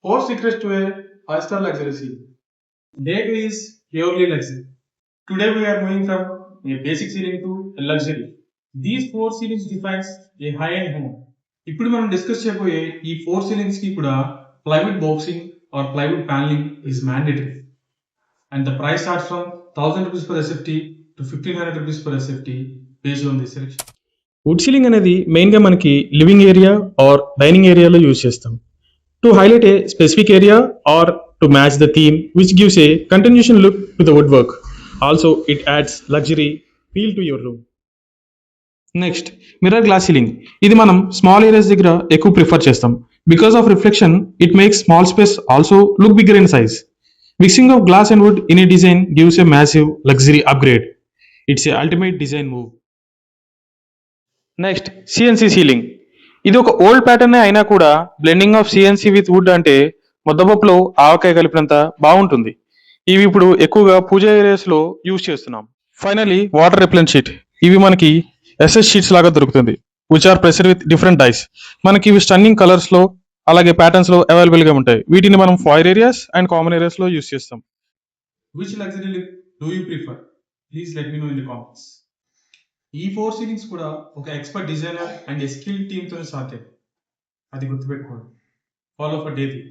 Four secrets to a five-star luxury scene. Day two is purely luxury. Today we are moving from a basic ceiling to a luxury. These four ceilings defines a high-end home. ఇప్పుడు మనం discuss చేయబోయే ఈ four ceilings కి కూడా plywood boxing or plywood panelling is mandatory and the price starts from ₹1000 per SFT to ₹1500 per SFT based on this selection. Wood ceiling అనేది మెయిన్గా మనకి living area or dining ఏరియాలో యూజ్ చేస్తాం to highlight a specific area or to match the theme which gives a continuation look to the wood work also it adds luxury feel to your room. Next mirror glass ceiling. ఇది మనం small areas దగ్గర ఎక్కువ prefer చేస్తాం because of reflection it makes small space also look bigger in size. Mixing of glass and wood in a design gives a massive luxury upgrade. It's a ultimate design move. Next CNC ceiling. ఇది ఒక old pattern అయినా కూడా blending of CNC with wood అంటే ముద్దపప్పులో ఆవకాయ కలిపినంత బాగుంటుంది. ఇవి ఇప్పుడు ఎక్కువగా పూజ ఏరియాస్ లో యూజ్ చేస్తున్నాం. Finally water repellent sheet. ఇవి మనకి ఎస్ఎస్ షీట్స్ లాగా దొరుకుతుంది which are pressed with different dies. మనకి ఇవి స్టన్నింగ్ కలర్స్ లో అలాగే ప్యాటర్న్స్ లో అవైలబుల్ గా ఉంటాయి. వీటిని మనం ఫాయిర్ ఏరియాస్ అండ్ కామన్ ఏరియాస్ లో యూజ్ చేస్తాం. Which luxury look do you prefer? Please let me know in the comments. ఈ ఫోర్ సీలింగ్స్ కూడా ఒక expert designer and skill team తో సాధ్యం. అది గుర్తుపెట్టుకోండి. Follow for day 3.